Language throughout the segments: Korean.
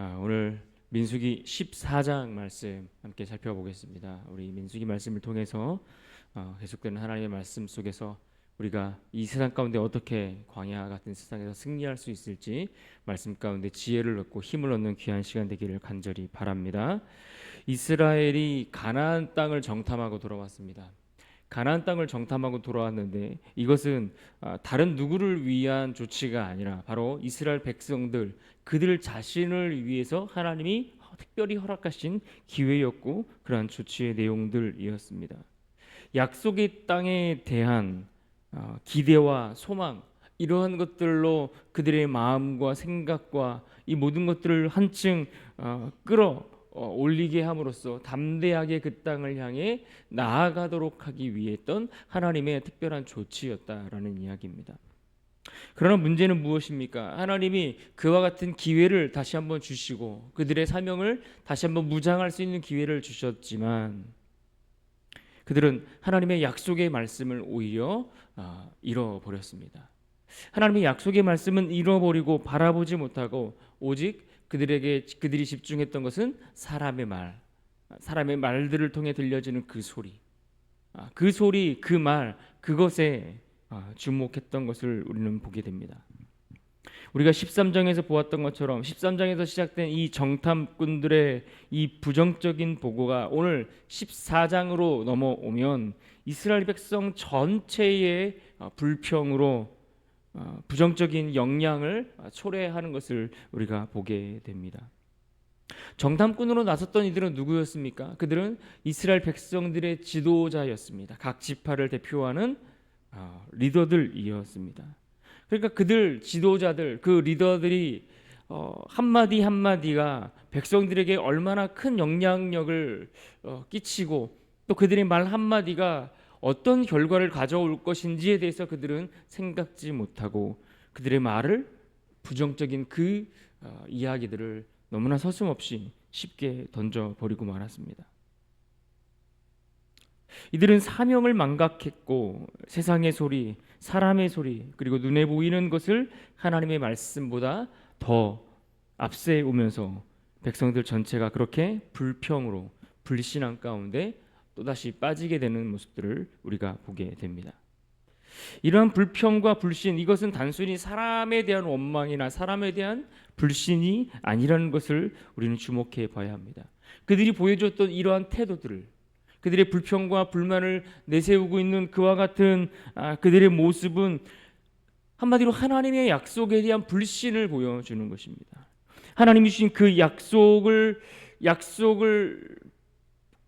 오늘 민수기 14장 말씀 함께 살펴보겠습니다. 우리 민수기 말씀을 통해서 계속되는 하나님의 말씀 속에서 우리가 이 세상 가운데 어떻게 광야 같은 세상에서 승리할 수 있을지 말씀 가운데 지혜를 얻고 힘을 얻는 귀한 시간 되기를 간절히 바랍니다. 이스라엘이 가나안 땅을 정탐하고 돌아왔습니다. 가나안 땅을 정탐하고 돌아왔는데 이것은 다른 누구를 위한 조치가 아니라 바로 이스라엘 백성들 그들 자신을 위해서 하나님이 특별히 허락하신 기회였고 그러한 조치의 내용들이었습니다. 약속의 땅에 대한 기대와 소망 이러한 것들로 그들의 마음과 생각과 이 모든 것들을 한층 올리게 함으로써 담대하게 그 땅을 향해 나아가도록 하기 위해 했던 하나님의 특별한 조치였다라는 이야기입니다. 그러나 문제는 무엇입니까? 하나님이 그와 같은 기회를 다시 한번 주시고 그들의 사명을 다시 한번 무장할 수 있는 기회를 주셨지만 그들은 하나님의 약속의 말씀을 오히려 잃어버렸습니다. 하나님의 약속의 말씀은 잃어버리고 바라보지 못하고 오직 그들이 집중했던 것은 사람의 말들을 통해 들려지는 그 소리, 그 말, 그것에 주목했던 것을 우리는 보게 됩니다. 우리가 13장에서 보았던 것처럼 13장에서 시작된 이 정탐꾼들의 이 부정적인 보고가 오늘 14장으로 넘어오면 이스라엘 백성 전체의 불평으로 부정적인 영향을 초래하는 것을 우리가 보게 됩니다. 정탐꾼으로 나섰던 이들은 누구였습니까? 그들은 이스라엘 백성들의 지도자였습니다. 각 지파를 대표하는 리더들이었습니다. 그러니까 그들 지도자들, 그 리더들이 한마디 한마디가 백성들에게 얼마나 큰 영향력을 끼치고 또 그들의 말 한마디가 어떤 결과를 가져올 것인지에 대해서 그들은 생각지 못하고 그들의 말을 부정적인 그 이야기들을 너무나 서슴없이 쉽게 던져버리고 말았습니다. 이들은 사명을 망각했고 세상의 소리, 사람의 소리 그리고 눈에 보이는 것을 하나님의 말씀보다 더 앞세우면서 백성들 전체가 그렇게 불평으로 불신앙 가운데 또다시 빠지게 되는 모습들을 우리가 보게 됩니다. 이러한 불평과 불신 이것은 단순히 사람에 대한 원망이나 사람에 대한 불신이 아니라는 것을 우리는 주목해 봐야 합니다. 그들이 보여줬던 이러한 태도들을 그들의 불평과 불만을 내세우고 있는 그와 같은 그들의 모습은 한마디로 하나님의 약속에 대한 불신을 보여주는 것입니다. 하나님이 주신 그 약속을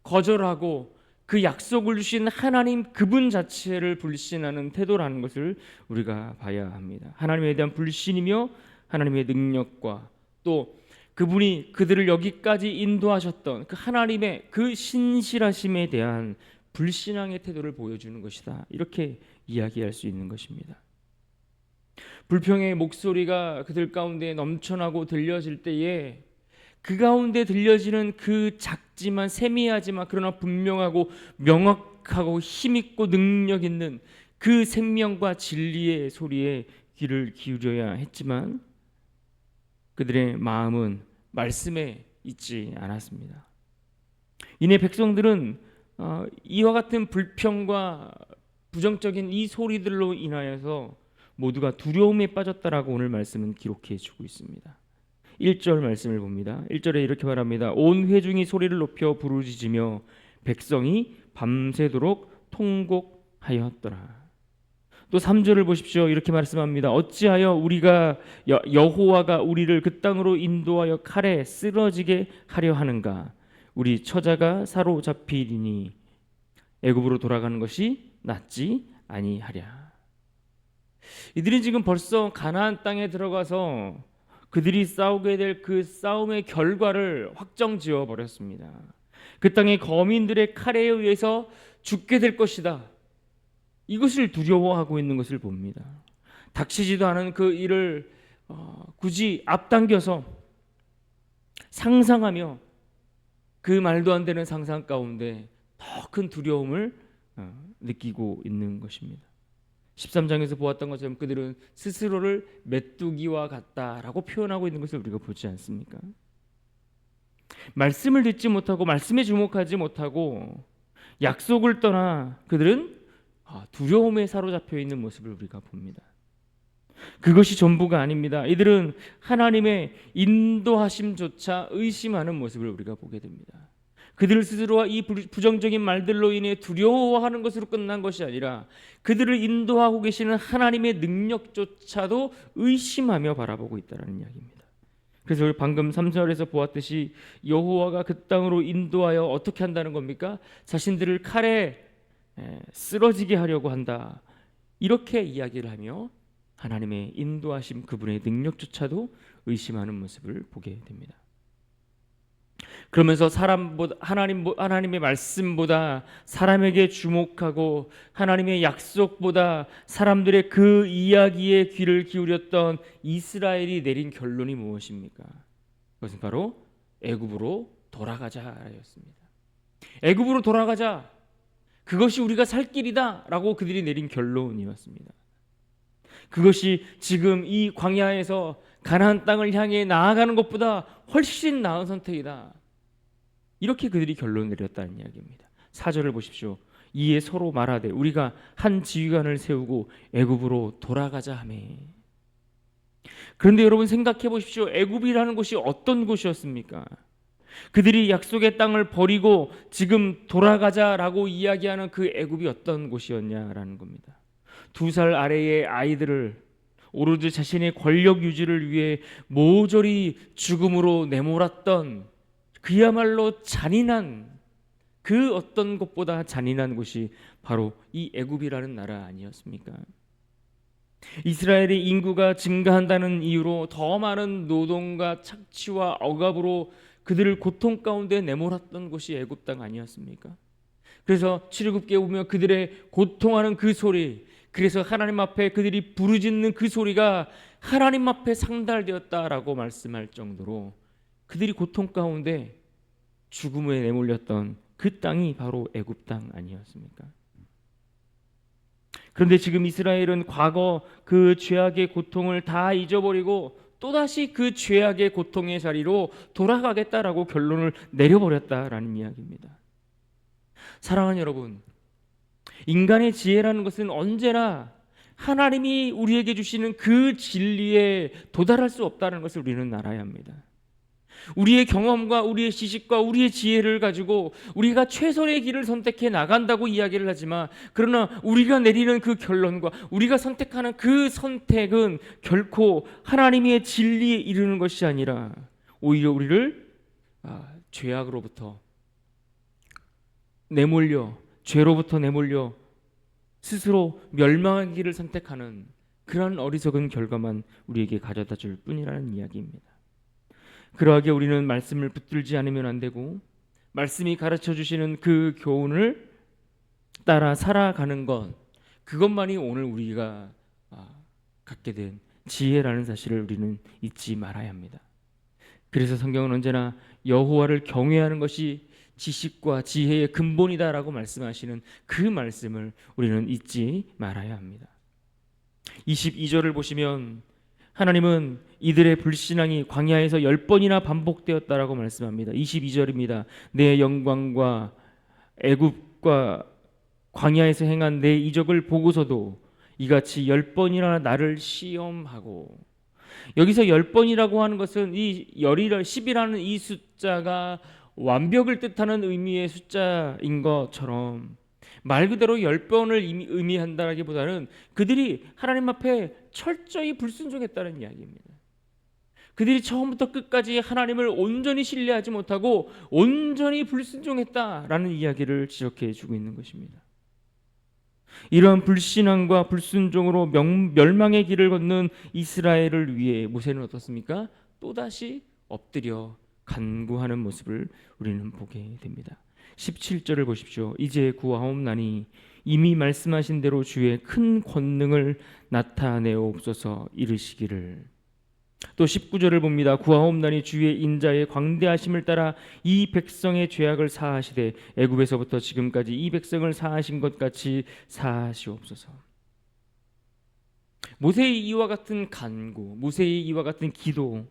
거절하고 그 약속을 주신 하나님 그분 자체를 불신하는 태도라는 것을 우리가 봐야 합니다. 하나님에 대한 불신이며 하나님의 능력과 또 그분이 그들을 여기까지 인도하셨던 그 하나님의 그 신실하심에 대한 불신앙의 태도를 보여주는 것이다. 이렇게 이야기할 수 있는 것입니다. 불평의 목소리가 그들 가운데 넘쳐나고 들려질 때에 그 가운데 들려지는 그 작지만 세미하지만 그러나 분명하고 명확하고 힘있고 능력 있는 그 생명과 진리의 소리에 귀를 기울여야 했지만 그들의 마음은 말씀에 있지 않았습니다. 이내 백성들은 이와 같은 불평과 부정적인 이 소리들로 인하여서 모두가 두려움에 빠졌다라고 오늘 말씀은 기록해 주고 있습니다. 1절 말씀을 봅니다. 1절에 이렇게 말합니다. 온 회중이 소리를 높여 부르짖으며 백성이 밤새도록 통곡하였더라. 또 3절을 보십시오. 이렇게 말씀합니다. 어찌하여 우리가 여호와가 우리를 그 땅으로 인도하여 칼에 쓰러지게 하려 하는가? 우리 처자가 사로잡히리니 애굽으로 돌아가는 것이 낫지 아니하랴. 이들이 지금 벌써 가나안 땅에 들어가서 그들이 싸우게 될 그 싸움의 결과를 확정지어 버렸습니다. 그 땅의 거민들의 칼에 의해서 죽게 될 것이다. 이것을 두려워하고 있는 것을 봅니다. 닥치지도 않은 그 일을 굳이 앞당겨서 상상하며 그 말도 안 되는 상상 가운데 더 큰 두려움을 느끼고 있는 것입니다. 13장에서 보았던 것처럼 그들은 스스로를 메뚜기와 같다라고 표현하고 있는 것을 우리가 보지 않습니까? 말씀을 듣지 못하고 말씀에 주목하지 못하고 약속을 떠나 그들은 두려움에 사로잡혀 있는 모습을 우리가 봅니다. 그것이 전부가 아닙니다. 이들은 하나님의 인도하심조차 의심하는 모습을 우리가 보게 됩니다. 그들 스스로가 이 부정적인 말들로 인해 두려워하는 것으로 끝난 것이 아니라 그들을 인도하고 계시는 하나님의 능력조차도 의심하며 바라보고 있다는 이야기입니다. 그래서 우리 방금 3절에서 보았듯이 여호와가 그 땅으로 인도하여 어떻게 한다는 겁니까? 자신들을 칼에 쓰러지게 하려고 한다. 이렇게 이야기를 하며 하나님의 인도하심, 그분의 능력조차도 의심하는 모습을 보게 됩니다. 그러면서 하나님의 말씀보다 사람에게 주목하고 하나님의 약속보다 사람들의 그 이야기에 귀를 기울였던 이스라엘이 내린 결론이 무엇입니까? 그것은 바로 애굽으로 돌아가자였습니다. 애굽으로 돌아가자. 그것이 우리가 살 길이다라고 그들이 내린 결론이었습니다. 그것이 지금 이 광야에서 가나안 땅을 향해 나아가는 것보다 훨씬 나은 선택이다. 이렇게 그들이 결론을 내렸다는 이야기입니다. 4절을 보십시오. 이에 서로 말하되 우리가 한 지휘관을 세우고 애굽으로 돌아가자 하매. 그런데 여러분 생각해 보십시오. 애굽이라는 곳이 어떤 곳이었습니까? 그들이 약속의 땅을 버리고 지금 돌아가자라고 이야기하는 그 애굽이 어떤 곳이었냐라는 겁니다. 2살 아래의 아이들을 오로지 자신의 권력 유지를 위해 모조리 죽음으로 내몰았던 그야말로 잔인한, 그 어떤 것보다 잔인한 곳이 바로 이 애굽이라는 나라 아니었습니까? 이스라엘의 인구가 증가한다는 이유로 더 많은 노동과 착취와 억압으로 그들을 고통 가운데 내몰았던 곳이 애굽 땅 아니었습니까? 그래서 출애굽기에 보면 그들의 고통하는 그 소리, 그래서 하나님 앞에 그들이 부르짖는 그 소리가 하나님 앞에 상달되었다라고 말씀할 정도로 그들이 고통 가운데 죽음에 내몰렸던 그 땅이 바로 애굽 땅 아니었습니까? 그런데 지금 이스라엘은 과거 그 죄악의 고통을 다 잊어버리고 또다시 그 죄악의 고통의 자리로 돌아가겠다라고 결론을 내려버렸다라는 이야기입니다. 사랑하는 여러분, 인간의 지혜라는 것은 언제나 하나님이 우리에게 주시는 그 진리에 도달할 수 없다는 것을 우리는 알아야 합니다. 우리의 경험과 우리의 지식과 우리의 지혜를 가지고 우리가 최선의 길을 선택해 나간다고 이야기를 하지만, 그러나 우리가 내리는 그 결론과 우리가 선택하는 그 선택은 결코 하나님의 진리에 이르는 것이 아니라 오히려 우리를 죄악으로부터 내몰려, 죄로부터 내몰려 스스로 멸망의 길을 선택하는 그런 어리석은 결과만 우리에게 가져다 줄 뿐이라는 이야기입니다. 그러하게 우리는 말씀을 붙들지 않으면 안 되고, 말씀이 가르쳐 주시는 그 교훈을 따라 살아가는 것, 그것만이 오늘 우리가 갖게 된 지혜라는 사실을 우리는 잊지 말아야 합니다. 그래서 성경은 언제나 여호와를 경외하는 것이 지식과 지혜의 근본이다라고 말씀하시는 그 말씀을 우리는 잊지 말아야 합니다. 22절을 보시면 하나님은 이들의 불신앙이 광야에서 10번이나 반복되었다라고 말씀합니다. 22절입니다. 내 영광과 애굽과 광야에서 행한 내 이적을 보고서도 이같이 10번이나 나를 시험하고, 여기서 10번이라고 하는 것은 이 10이라는 이 숫자가 완벽을 뜻하는 의미의 숫자인 것처럼 말 그대로 10번을 의미한다기보다는 그들이 하나님 앞에 철저히 불순종했다는 이야기입니다. 그들이 처음부터 끝까지 하나님을 온전히 신뢰하지 못하고 온전히 불순종했다라는 이야기를 지적해 주고 있는 것입니다. 이러한 불신앙과 불순종으로 멸망의 길을 걷는 이스라엘을 위해 모세는 어떻습니까? 또다시 엎드려 간구하는 모습을 우리는 보게 됩니다. 17절을 보십시오. 이제 구하옵나니 이미 말씀하신 대로 주의 큰 권능을 나타내옵소서 이르시기를. 또 19절을 봅니다. 구하옵나니 주의 인자의 광대하심을 따라 이 백성의 죄악을 사하시되 애굽에서부터 지금까지 이 백성을 사하신 것 같이 사하시옵소서. 모세의 이와 같은 간구, 모세의 이와 같은 기도,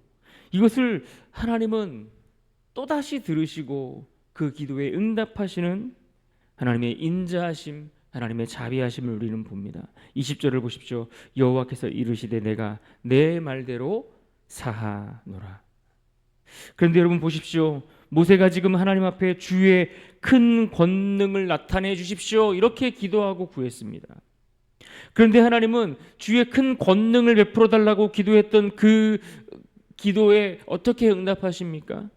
이것을 하나님은 또다시 들으시고 그 기도에 응답하시는 하나님의 인자하심, 하나님의 자비하심을 우리는 봅니다. 20절을 보십시오. 여호와께서 이르시되 내가 내 말대로 사하노라. 그런데 여러분 보십시오. 모세가 지금 하나님 앞에 주의 큰 권능을 나타내 주십시오 이렇게 기도하고 구했습니다. 그런데 하나님은 주의 큰 권능을 베풀어 달라고 기도했던 그 기도에 어떻게 응답하십니까?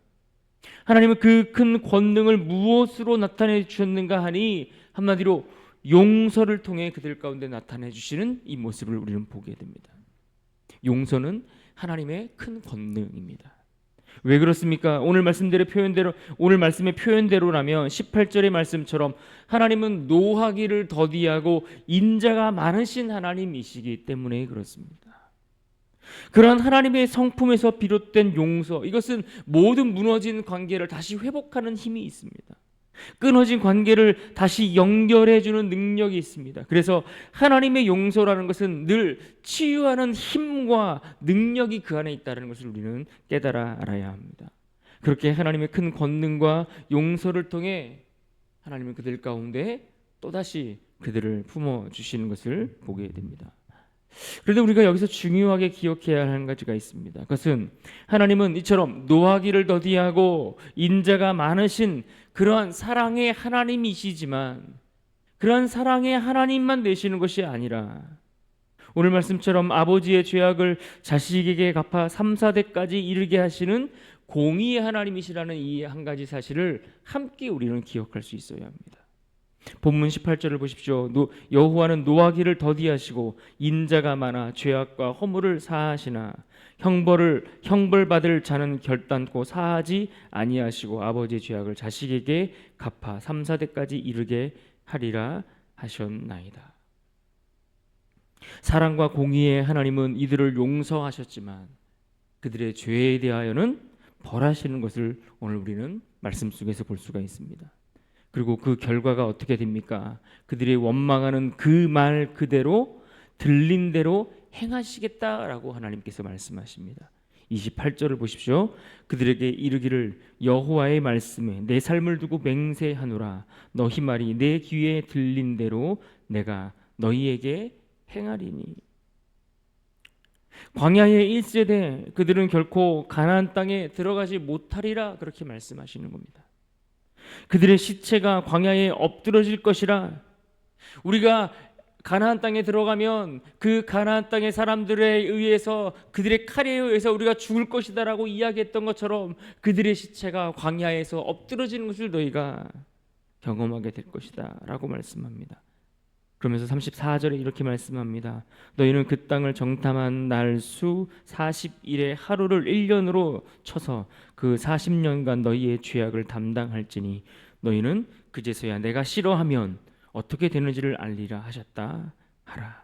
하나님은 그 큰 권능을 무엇으로 나타내 주셨는가 하니 한마디로 용서를 통해 그들 가운데 나타내 주시는 이 모습을 우리는 보게 됩니다. 용서는 하나님의 큰 권능입니다. 왜 그렇습니까? 오늘 말씀의 표현대로라면 18절의 말씀처럼 하나님은 노하기를 더디하고 인자가 많으신 하나님이시기 때문에 그렇습니다. 그러한 하나님의 성품에서 비롯된 용서, 이것은 모든 무너진 관계를 다시 회복하는 힘이 있습니다. 끊어진 관계를 다시 연결해주는 능력이 있습니다. 그래서 하나님의 용서라는 것은 늘 치유하는 힘과 능력이 그 안에 있다는 것을 우리는 깨달아 알아야 합니다. 그렇게 하나님의 큰 권능과 용서를 통해 하나님은 그들 가운데 또다시 그들을 품어주시는 것을 보게 됩니다. 그런데 우리가 여기서 중요하게 기억해야 할 한 가지가 있습니다. 그것은 하나님은 이처럼 노하기를 더디하고 인자가 많으신 그러한 사랑의 하나님이시지만 그러한 사랑의 하나님만 되시는 것이 아니라 오늘 말씀처럼 아버지의 죄악을 자식에게 갚아 3, 4대까지 이르게 하시는 공의의 하나님이시라는 이 한 가지 사실을 함께 우리는 기억할 수 있어야 합니다. 본문 18절을 보십시오. 여호와는 노하기를 더디하시고 인자가 많아 죄악과 허물을 사하시나 형벌받을 자는 결단코 사하지 아니하시고 아버지의 죄악을 자식에게 갚아 3, 4대까지 이르게 하리라 하셨나이다. 사랑과 공의의 하나님은 이들을 용서하셨지만 그들의 죄에 대하여는 벌하시는 것을 오늘 우리는 말씀 속에서 볼 수가 있습니다. 그리고 그 결과가 어떻게 됩니까? 그들이 원망하는 그 말 그대로 들린 대로 행하시겠다라고 하나님께서 말씀하십니다. 28절을 보십시오. 그들에게 이르기를 여호와의 말씀에 내 삶을 두고 맹세하노라. 너희 말이 내 귀에 들린 대로 내가 너희에게 행하리니. 광야의 1세대 그들은 결코 가나안 땅에 들어가지 못하리라 그렇게 말씀하시는 겁니다. 그들의 시체가 광야에 엎드러질 것이라. 우리가 가나안 땅에 들어가면 그 가나안 땅의 사람들에 의해서 그들의 칼에 의해서 우리가 죽을 것이다라고 이야기했던 것처럼 그들의 시체가 광야에서 엎드러지는 것을 너희가 경험하게 될 것이다 라고 말씀합니다. 그러면서 34절에 이렇게 말씀합니다. 너희는 그 땅을 정탐한 날 수 40일의 하루를 1년으로 쳐서 그 40년간 너희의 죄악을 담당할지니 너희는 그제서야 내가 싫어하면 어떻게 되는지를 알리라 하셨다 하라.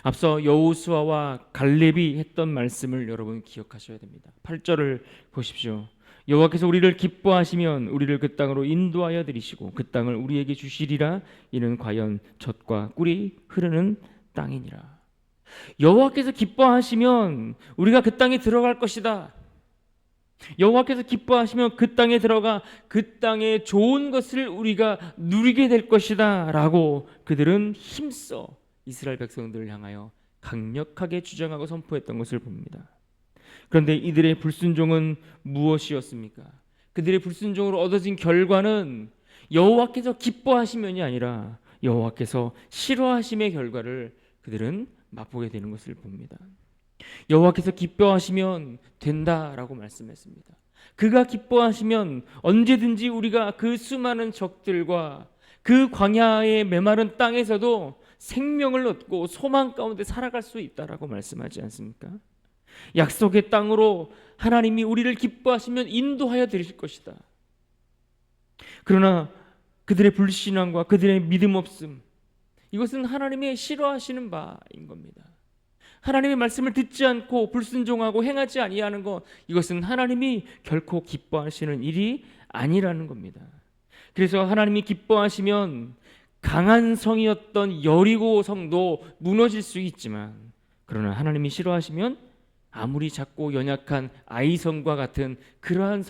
앞서 여호수아와 갈렙이 했던 말씀을 여러분 기억하셔야 됩니다. 8절을 보십시오. 여호와께서 우리를 기뻐하시면 우리를 그 땅으로 인도하여 들이시고 그 땅을 우리에게 주시리라. 이는 과연 젖과 꿀이 흐르는 땅이니라. 여호와께서 기뻐하시면 우리가 그 땅에 들어갈 것이다. 여호와께서 기뻐하시면 그 땅에 들어가 그 땅의 좋은 것을 우리가 누리게 될 것이다 라고 그들은 힘써 이스라엘 백성들을 향하여 강력하게 주장하고 선포했던 것을 봅니다. 그런데 이들의 불순종은 무엇이었습니까? 그들의 불순종으로 얻어진 결과는 여호와께서 기뻐하시면이 아니라 여호와께서 싫어하심의 결과를 그들은 맛보게 되는 것을 봅니다. 여호와께서 기뻐하시면 된다라고 말씀했습니다. 그가 기뻐하시면 언제든지 우리가 그 수많은 적들과 그 광야의 메마른 땅에서도 생명을 얻고 소망 가운데 살아갈 수 있다라고 말씀하지 않습니까? 약속의 땅으로 하나님이 우리를 기뻐하시면 인도하여 드릴 것이다. 그러나 그들의 불신앙과 그들의 믿음 없음, 이것은 하나님의 싫어하시는 바인 겁니다. 하나님의 말씀을 듣지 않고 불순종하고 행하지 아니하는 것, 이것은 하나님이 결코 기뻐하시는 일이 아니라는 겁니다. 그래서 하나님이 기뻐하시면 강한 성이었던 여리고 성도 무너질 수 있지만, 그러나 하나님이 싫어하시면 아무리 작고 연약한 아이성과 같은 그러한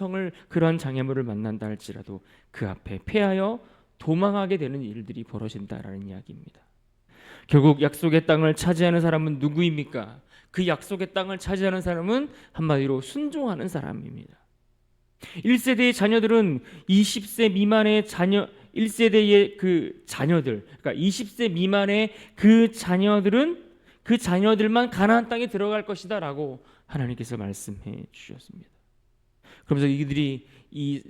장애물을 만난다 할지라도 그 앞에 패하여 도망하게 되는 일들이 벌어진다라는 이야기입니다. 결국 약속의 땅을 차지하는 사람은 누구입니까? 그 약속의 땅을 차지하는 사람은 한마디로 순종하는 사람입니다. 1세대의 자녀들은 20세 미만의 자녀 1세대의 그 자녀들, 그러니까 20세 미만의 그 자녀들은 그 자녀들만 가나안 땅에 들어갈 것이다라고 하나님께서 말씀해 주셨습니다. 그러면서 이들이 이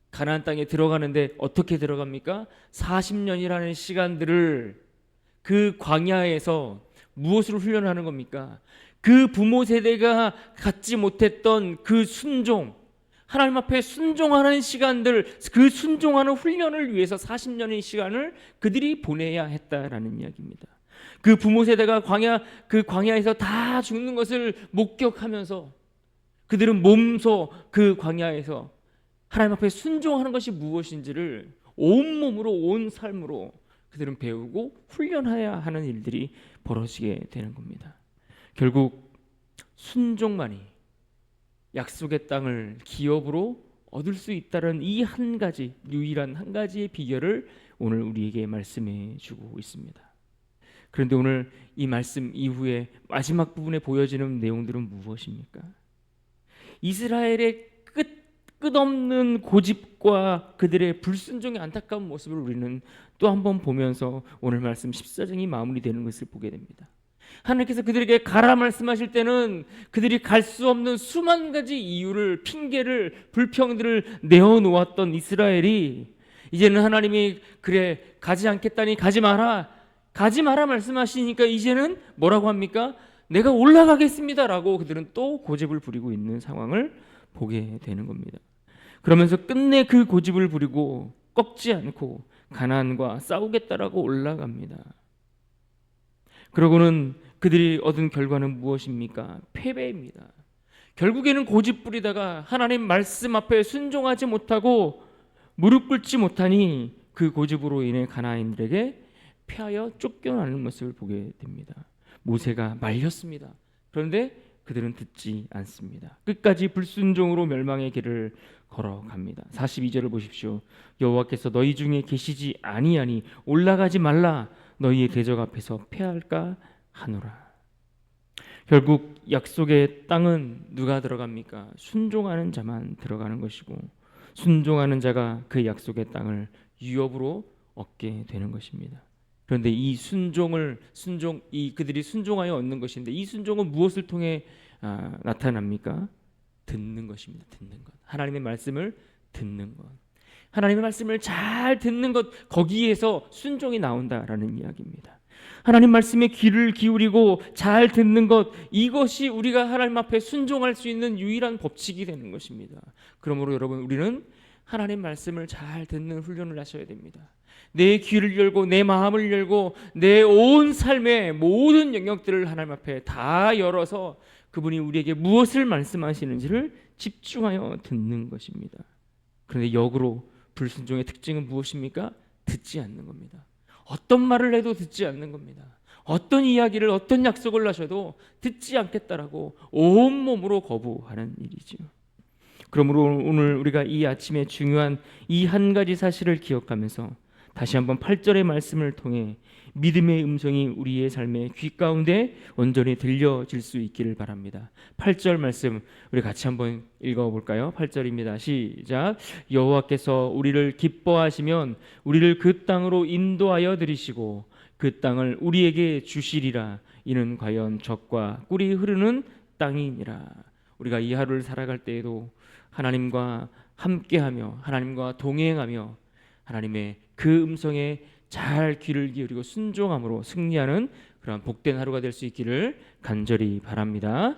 가나안 땅에 들어가는데 어떻게 들어갑니까? 40년이라는 시간들을 그 광야에서 무엇으로 훈련하는 겁니까? 그 부모 세대가 갖지 못했던 그 순종, 하나님 앞에 순종하는 시간들, 그 순종하는 훈련을 위해서 40년의 시간을 그들이 보내야 했다라는 이야기입니다. 그 부모 세대가 그 광야에서 다 죽는 것을 목격하면서 그들은 몸소 그 광야에서 하나님 앞에 순종하는 것이 무엇인지를 온몸으로 온 삶으로 그들은 배우고 훈련해야 하는 일들이 벌어지게 되는 겁니다. 결국 순종만이 약속의 땅을 기업으로 얻을 수 있다는 이 한 가지, 유일한 한 가지의 비결을 오늘 우리에게 말씀해 주고 있습니다. 그런데 오늘 이 말씀 이후에 마지막 부분에 보여지는 내용들은 무엇입니까? 이스라엘의 끝없는 고집과 그들의 불순종의 안타까운 모습을 우리는 또 한 번 보면서 오늘 말씀 14장이 마무리되는 것을 보게 됩니다. 하나님께서 그들에게 가라 말씀하실 때는 그들이 갈 수 없는 수만 가지 이유를, 핑계를, 불평들을 내어놓았던 이스라엘이 이제는 하나님이 그래 가지 않겠다니 가지 마라 말씀하시니까 이제는 뭐라고 합니까? 내가 올라가겠습니다라고 그들은 또 고집을 부리고 있는 상황을 보게 되는 겁니다. 그러면서 끝내 그 고집을 부리고 꺾지 않고 가나안과 싸우겠다라고 올라갑니다. 그러고는 그들이 얻은 결과는 무엇입니까? 패배입니다. 결국에는 고집 부리다가 하나님 말씀 앞에 순종하지 못하고 무릎 꿇지 못하니 그 고집으로 인해 가나안인들에게 패하여 쫓겨나는 모습을 보게 됩니다. 모세가 말렸습니다. 그런데 그들은 듣지 않습니다. 끝까지 불순종으로 멸망의 길을 걸어갑니다. 42절을 보십시오. 여호와께서 너희 중에 계시지 아니하니 올라가지 말라. 너희의 대적 앞에서 패할까 하노라. 결국 약속의 땅은 누가 들어갑니까? 순종하는 자만 들어가는 것이고 순종하는 자가 그 약속의 땅을 유업으로 얻게 되는 것입니다. 그런데 이 그들이 순종하여 얻는 것인데 이 순종은 무엇을 통해 나타납니까? 듣는 것입니다. 듣는 것. 하나님의 말씀을 듣는 것. 하나님의 말씀을 잘 듣는 것, 거기에서 순종이 나온다라는 이야기입니다. 하나님 말씀에 귀를 기울이고 잘 듣는 것, 이것이 우리가 하나님 앞에 순종할 수 있는 유일한 법칙이 되는 것입니다. 그러므로 여러분, 우리는 하나님 말씀을 잘 듣는 훈련을 하셔야 됩니다. 내 귀를 열고 내 마음을 열고 내 온 삶의 모든 영역들을 하나님 앞에 다 열어서 그분이 우리에게 무엇을 말씀하시는지를 집중하여 듣는 것입니다. 그런데 역으로 불순종의 특징은 무엇입니까? 듣지 않는 겁니다. 어떤 말을 해도 듣지 않는 겁니다. 어떤 이야기를, 어떤 약속을 하셔도 듣지 않겠다라고 온몸으로 거부하는 일이지요. 그러므로 오늘 우리가 이 아침에 중요한 이 한 가지 사실을 기억하면서 다시 한번 8절의 말씀을 통해 믿음의 음성이 우리의 삶의 귀 가운데 온전히 들려질 수 있기를 바랍니다. 8절 말씀 우리 같이 한번 읽어볼까요? 8절입니다. 시작. 여호와께서 우리를 기뻐하시면 우리를 그 땅으로 인도하여 들이시고 그 땅을 우리에게 주시리라. 이는 과연 젖과 꿀이 흐르는 땅이니라. 우리가 이 하루를 살아갈 때에도 하나님과 함께하며 하나님과 동행하며 하나님의 그 음성에 잘 귀를 기울이고 순종함으로 승리하는 그런 복된 하루가 될 수 있기를 간절히 바랍니다.